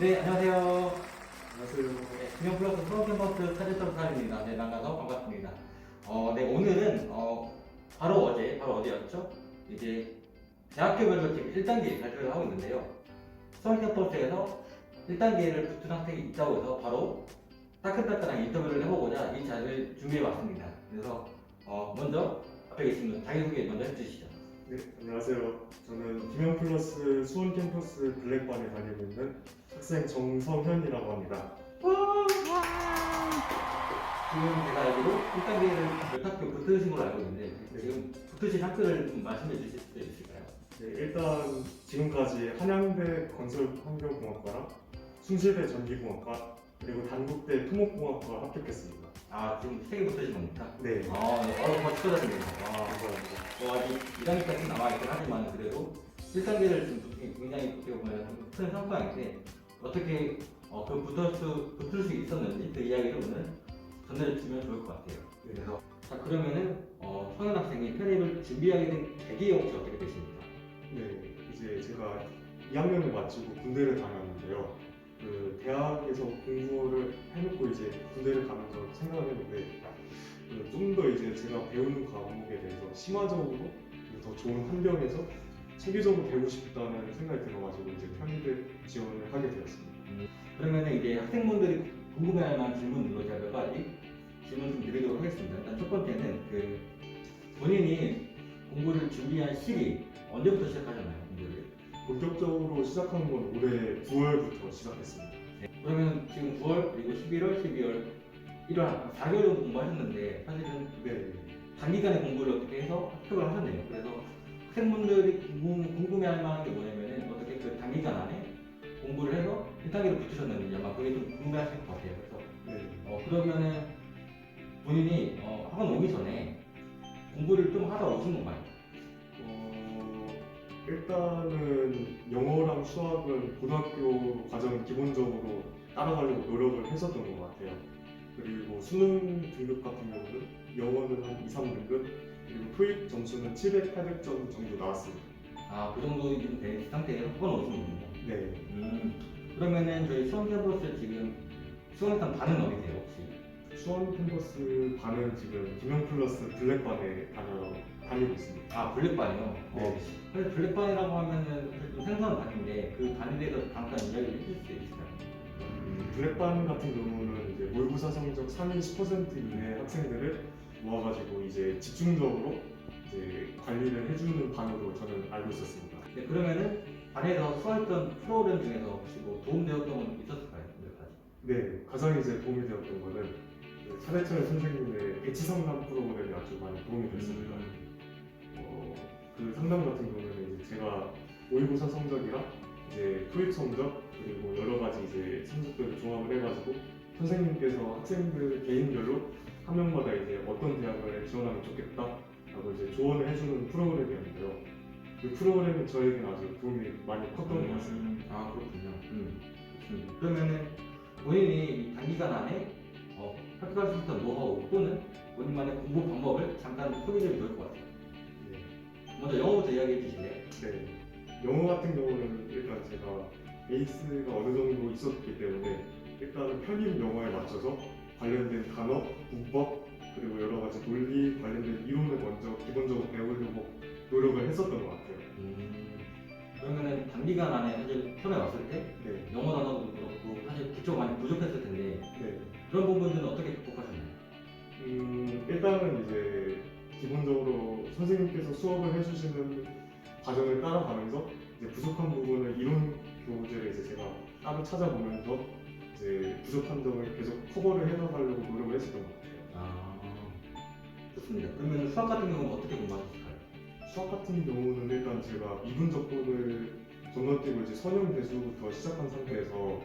네, 안녕하세요. 안녕하세요. 네, 김영플러스 프로캠퍼스 차지점 사입니다. 네, 만나서 반갑습니다. 네, 오늘은 바로 어제였죠? 이제 대학교별로 지금 1단계 발표를 하고 있는데요. 수원캠퍼스에서 1단계를 붙은 학생이 있다고 해서 바로 따끈따끈한 인터뷰를 해보고자 이 자리를 준비해봤습니다. 그래서 먼저 앞에 계신 분 자기소개 먼저 해주시죠. 네, 안녕하세요. 저는 김영플러스 수원 캠퍼스 블랙반에 다니고 있는 학생 정성현이라고 합니다. 지금 제가 알기로 1단계를 몇 학교 붙으신 걸로 알고 있는데 지금 붙으신 학교를 좀 말씀해 주실 수 있을까요? 네, 일단 지금까지 한양대 건설환경공학과랑 숭실대 전기공학과 그리고 단국대 토목공학과 합격했습니다. 아, 지금 3개 붙으신 겁니까? 네, 네. 정말 축하드립니다. 감사합니다. 아직 2단계까지 남아있긴 하지만 그래도 1단계를 좀 붙기 굉장히 어떻게 보면 큰 성과인데 어떻게 붙을 수 있었는지 그 이야기를 오늘 전해주시면 좋을 것 같아요. 네. 그래서 자, 그러면은 성현 학생이 편입을 준비하게 된 계기가 혹시 어떻게 되십니까? 네, 이제 제가 2학년을 마치고 군대를 다녔는데요. 그 대학에서 공부를 해놓고 이제 군대를 가면서 생각을 했는데 좀 더 이제 제가 배우는 과목에 대해서 심화적으로 그리고 더 좋은 환경에서 체계적으로 배우고 싶다는 생각이 들어가지고 이제 편입을 지원을 하게 되었습니다. 그러면은 이제 학생분들이 궁금해할 만한 질문으로 제가 몇 가지 질문 좀 드리도록 하겠습니다. 일단 첫 번째는 그 본인이 공부를 준비한 시기 언제부터 시작하셨나요? 공부를? 본격적으로 시작한 건 올해 9월부터 시작했습니다. 그러면 지금 9월 그리고 11월, 12월, 1월 4개월 정도 공부하셨는데 사실은 네, 단기간에 공부를 어떻게 해서 합격을 하셨네요. 그래서 학생분들이 궁금해할 만한 게 뭐냐면은 어떻게 그 단기간 안에 공부를 해서 1단계로 붙으셨는지 아마 그게 좀 궁금해하실 것 같아요. 그래서 네. 그러면은 본인이 학원 오기 전에 공부를 좀 하다 오신 건가요? 일단은 영어랑 수학은 고등학교 과정은 기본적으로 따라가려고 노력을 했었던 것 같아요. 그리고 수능 등급 같은 경우는 영어는 한 2, 3등급, 그리고 토익 점수는 700, 800점 정도 나왔습니다. 아, 그 정도 된 상태에서 학원 오신 거군요. 네. 그러면은 저희 수원 캠퍼스 지금 수원에선 반은 어디세요 혹시? 수원 캠퍼스 반은 지금 김영플러스 블랙반에 다니고 있습니다. 아, 블랙반이요? 네. 사실 블랙반이라고 하면은 좀 생소한 반인데 그 반에 대해서 잠깐 이야기를 해줄 수 있을까요? 블랙반 같은 경우는 이제 모의고사 성적 상위 10% 이내 학생들을 모아가지고 이제 집중적으로 이제 관리를 해주는 반으로 저는 알고 있었습니다. 네, 그러면은 반에서 수강했던 프로그램 중에서 혹시 뭐 도움되었던 건 있었을까요? 오늘까지? 네, 가장 이제 도움이 되었던 거는 그 차대철 선생님의 배치 상담 프로그램이 아주 많이 도움이 됐습니다. 그 상담 같은 경우는 이제 제가 모의고사 성적이랑 이제 토익 성적 그리고 여러 가지 이제 성적들을 종합을 해가지고 선생님께서 학생들 개인별로 한 명마다 이제 어떤 대학을 지원하면 좋겠다라고 이제 조언을 해주는 프로그램이었는데요. 그 프로그램이 저에게는 아주 도움이 많이 컸던 것 같습니다. 아, 그렇군요. 좋습니다. 그러면은 본인이 이 단기간 안에 합격할 수 있던 노하우 또는 본인만의 공부 방법을 잠깐 소개해 좋을 것 같아요. 네. 먼저 영어부터 이야기해 주실래요? 네. 영어 같은 경우는 일단 제가 베이스가 어느 정도 있었기 때문에 일단은 편입 영어에 맞춰서 관련된 단어, 문법 그리고 여러 가지 논리 관련된 이론을 먼저 기본적으로 배우려고 노력을 했었던 것 같아요. 그러면은 단기간 안에 사실 처음에 왔을 때 네. 영어 단어도 그렇고 사실 기초가 많이 부족했을 텐데 네. 그런 부분들은 어떻게 극복하셨나요? 일단은 이제 기본적으로 선생님께서 수업을 해주시는 과정을 따라가면서 이제 부족한 부분을 이론 교재를 이제 제가 따로 찾아보면서 이제 부족한 점을 계속 커버를 해나가려고 노력을 했었던 것 같아요. 아, 좋습니다. 그러면 수학 같은 경우는 어떻게 공부하셨을까요? 수학 같은 경우는 일단 제가 미분 적분을 건너뛰고 이제 선형 대수부터 시작한 상태에서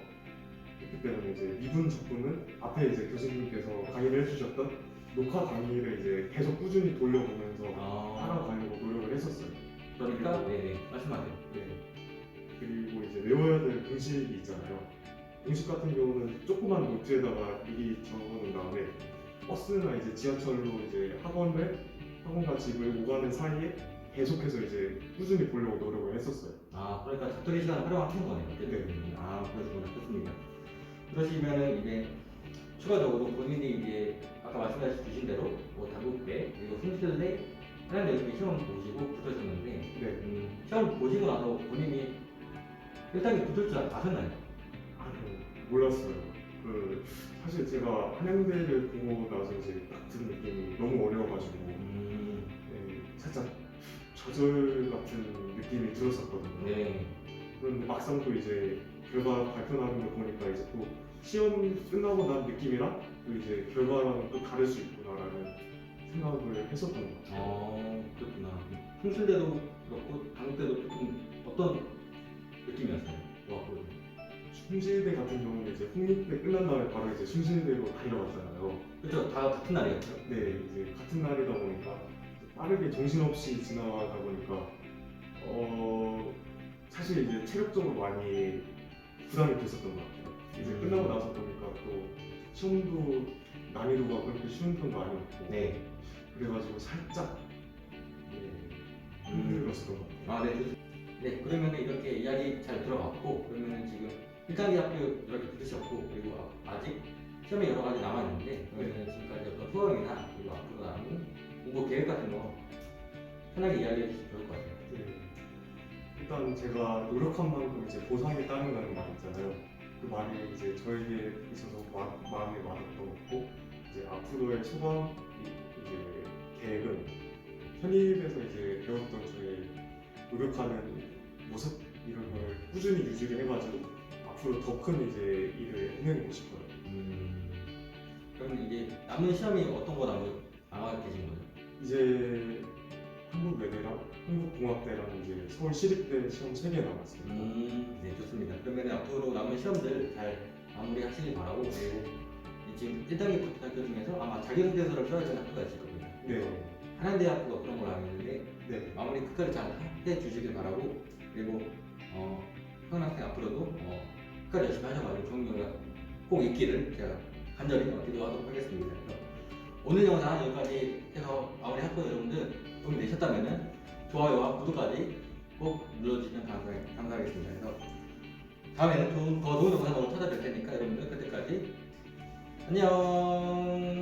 했기 때문에 이제 미분 적분은 앞에 이제 교수님께서 강의를 해주셨던 녹화 강의를 이제 계속 꾸준히 돌려보면서 따라가려고 노력을 했었어요. 그러니까 네, 말씀하세요. 네. 그리고 이제 외워야 될 공식이 있잖아요. 공식 같은 경우는 조그만 노트에다가 미리 적어놓은 다음에 버스나 이제 지하철로 이제 학원과 집을 오가는 사이에 계속해서 이제 꾸준히 보려고 노력을 했었어요. 아, 그러니까 자투리 시간을 활용하시는 거네요. 어쨌든. 아, 그러시구나. 좋습니다. 그러시면은 이제 추가적으로 본인이 이제 아까 말씀해 주신 대로 뭐 다국배 그리고 숨실내 하는 데 이렇게 시험 보시고 붙으셨는데 네. 시험 보시고 나서 본인이 일단은 붙을 줄 아셨나요? 몰랐어요. 사실 제가 한양대를 보고 나서 이제 딱 든 느낌이 너무 어려워가지고 네, 살짝 좌절 같은 느낌이 들었었거든요. 네. 그런데 막상 또 이제 결과 발표나는 걸 보니까 이제 또 시험 끝나고 난 느낌이랑 또 이제 결과랑 또 다를 수 있구나라는 생각을 했었던 것 같아요. 그렇구나. 숨실대도 그렇고 당국대도 조금 어떤 느낌이었어요? 좋았고. 숭실대 같은 경우는 이제 홍익대 끝난 다음에 바로 이제 숭실대로 달려갔잖아요. 그렇죠. 다 같은 날이었죠. 네, 이제 같은 날이다 보니까 빠르게 정신없이 지나가다 보니까 사실 이제 체력적으로 많이 부담이 됐었던 것 같아요. 이제 끝나고 나서 보니까 또 시험도 난이도가 그렇게 쉬운 편도 아니었고 네. 그래가지고 살짝 힘들었었던 것 같아요. 아, 네. 좋습니다. 네, 그러면 이렇게 이야기 잘 들어봤고, 그러면 지금 1단계 학교 이렇게 붙으셨고, 그리고 아직 시험이 여러 가지 남았는데, 그러면 지금까지 어떤 수험이나 그리고 앞으로 남은 공부 계획 같은 거 편하게 이야기해 주시면 좋을 것 같아요. 네. 일단 제가 노력한 만큼 이제 보상이 따른다는 말 있잖아요. 그 말이 이제 저에게 있어서 마음에 와닿던 거고 이제 앞으로의 소감 이제 계획은 편입에서 이제 배웠던 저의 노력하는 모습 이런 걸 꾸준히 유지를 해가지고 앞으로 더 큰 이제 일을 해내고 싶어요. 그러면 이제 남은 시험이 어떤 거 남아 계신 거죠? 이제 한국외대랑 한국공학대랑 이제 서울시립대 시험 3개 남았습니다. 네, 좋습니다. 그러면 앞으로 남은 시험들 잘 마무리하시길 바라고, 그리고 지금 1단계 붙은 학교 중에서 아마 자기소개서를 써야 되는 학교가 있을 겁니다. 네. 한양대학교가 그런 걸 알고 있는데 네. 마무리 끝까지 잘 해주시길 바라고, 그리고 현 학생 앞으로도 끝까지 열심히 하셔가지고 좋은 결과 꼭 있기를 제가 간절히 기도하도록 하겠습니다. 그래서 오늘 영상 여기까지 해서 마무리할 거예요. 여러분들 도움이 되셨다면 좋아요와 구독까지 꼭 눌러주시면 감사하겠습니다. 그래서 다음에는 더 좋은 영상으로 찾아뵐 테니까 여러분들 그때까지 안녕.